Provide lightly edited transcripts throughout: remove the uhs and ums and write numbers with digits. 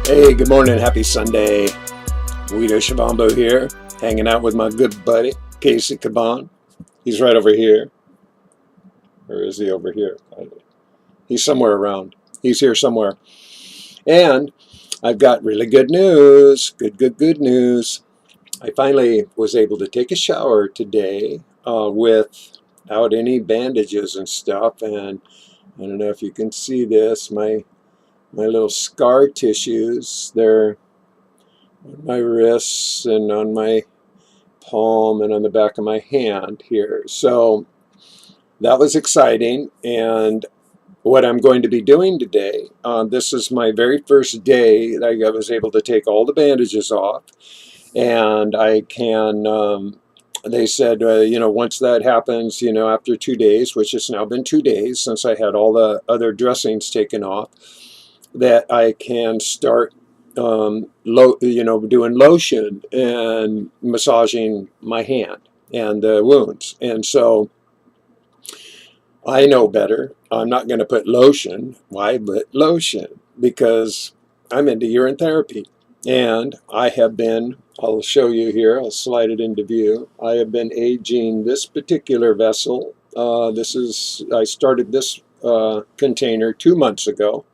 Hey, good morning. Happy Sunday. WEEDU SPEAKS here, hanging out with my good buddy, Casey Caban. He's right over here. Or is he over here? He's somewhere around. He's here somewhere. And I've got really good news. Good news. I finally was able to take a shower today without any bandages and stuff. And I don't know if you can see this. My little scar tissues, they're on my wrists and on my palm and on the back of my hand here. So that was exciting. And what I'm going to be doing today, this is my very first day that I was able to take all the bandages off. And I can, they said, once that happens, after 2 days, which has now been 2 days since I had all the other dressings taken off, that I can start doing lotion and massaging my hand and the wounds. And so I know better. I'm not going to put lotion. Why put lotion? Because I'm into urine therapy. And I have been, I'll show you here, I'll slide it into view. I have been aging this particular vessel. I started this container 2 months ago.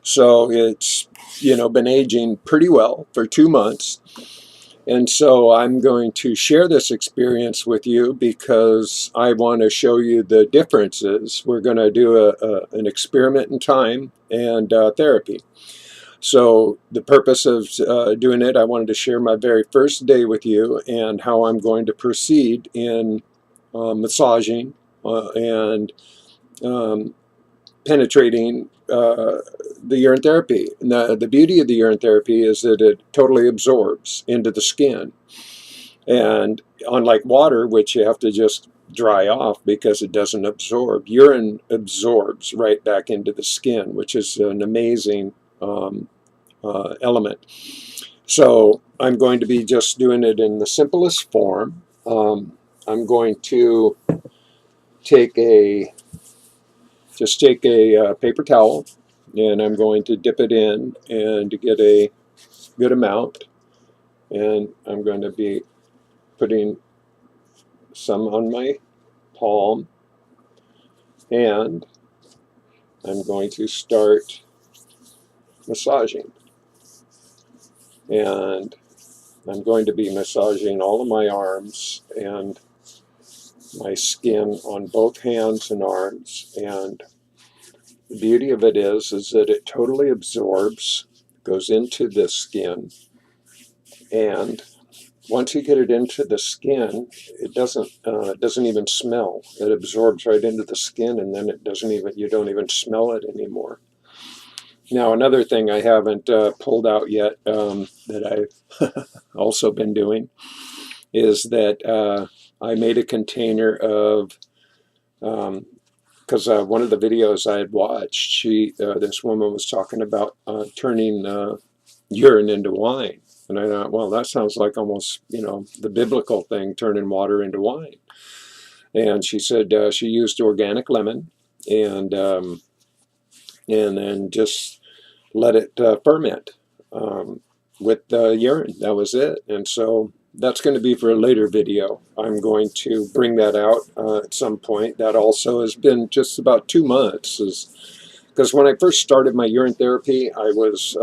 So it's, been aging pretty well for 2 months. And so I'm going to share this experience with you because I want to show you the differences. We're going to do an experiment in time and therapy. So the purpose of doing it, I wanted to share my very first day with you and how I'm going to proceed in massaging and penetrating the urine therapy. And the beauty of the urine therapy is that it totally absorbs into the skin. And unlike water, which you have to just dry off because it doesn't absorb, urine absorbs right back into the skin, which is an amazing element. So I'm going to be just doing it in the simplest form. I'm going to take a paper towel, and I'm going to dip it in and to get a good amount, and I'm going to be putting some on my palm, and I'm going to start massaging, and I'm going to be massaging all of my arms and my skin on both hands and arms. And the beauty of it is that it totally absorbs, goes into the skin, and once you get it into the skin, it doesn't even smell. It absorbs right into the skin, and then you don't even smell it anymore. Now, another thing I haven't pulled out yet that I've also been doing is that I made a container of, because one of the videos I had watched, this woman was talking about turning urine into wine. And I thought, well, that sounds like almost, the biblical thing, turning water into wine. And she said she used organic lemon and then just let it ferment with urine. That was it. And so that's going to be for a later video. I'm going to bring that out at some point. That also has been just about 2 months. Because when I first started my urine therapy, I was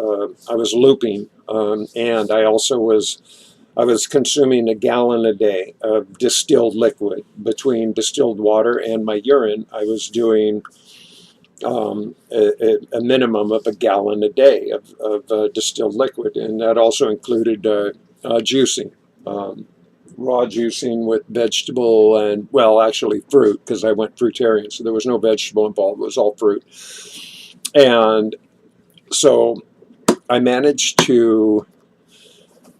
looping, and I was consuming 1 gallon a day of distilled liquid. Between distilled water and my urine, I was doing a minimum of 1 gallon a day of distilled liquid, and that also included juicing, raw juicing with vegetable and, well, actually fruit, because I went fruitarian, so there was no vegetable involved. It was all fruit. And so I managed to,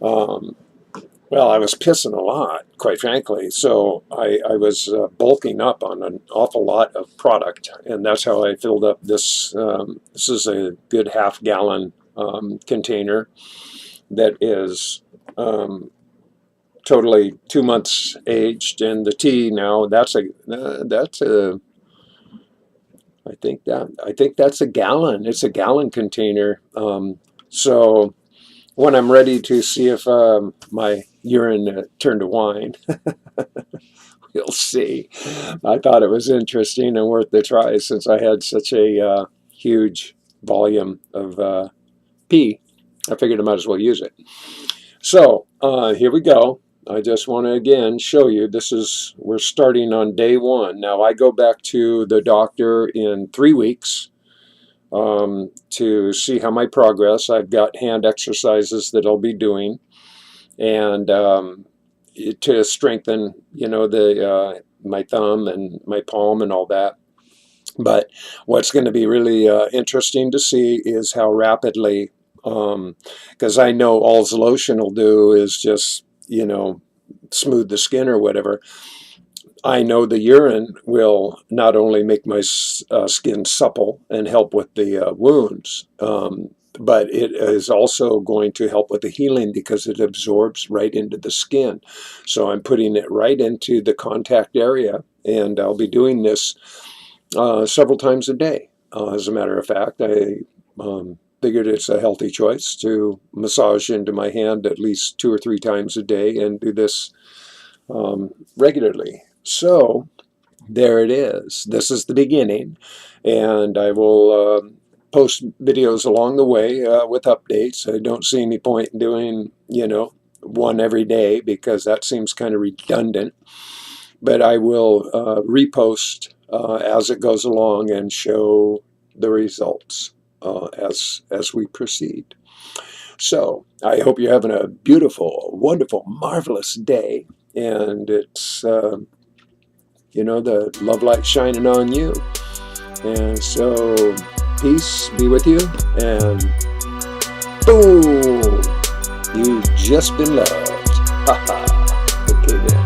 I was pissing a lot, quite frankly, so I was bulking up on an awful lot of product, and that's how I filled up this. This is a good 1/2 gallon container that is totally 2 months aged, and the tea now, I think that's 1 gallon. It's a gallon container. So when I'm ready to see if my urine turned to wine, we'll see. I thought it was interesting and worth the try since I had such a huge volume of pee. I figured I might as well use it. So here we go. I just want to again show you, we're starting on day 1. Now I go back to the doctor in 3 weeks to see how my progress. I've got hand exercises that I'll be doing, and to strengthen, my thumb and my palm and all that. But what's going to be really interesting to see is how rapidly, because I know all the lotion will do is just, smooth the skin or whatever. I know the urine will not only make my skin supple and help with the wounds, but it is also going to help with the healing because it absorbs right into the skin. So I'm putting it right into the contact area, and I'll be doing this several times a day. As a matter of fact, I figured it's a healthy choice to massage into my hand at least 2 or 3 times a day and do this regularly. So there it is. This is the beginning, and I will post videos along the way with updates. I don't see any point in doing, one every day because that seems kind of redundant. But I will repost as it goes along and show the results as we proceed. So I hope you're having a beautiful, wonderful, marvelous day, and it's the love light shining on you. And so peace be with you, and boom, you've just been loved. Ha ha. Okay then.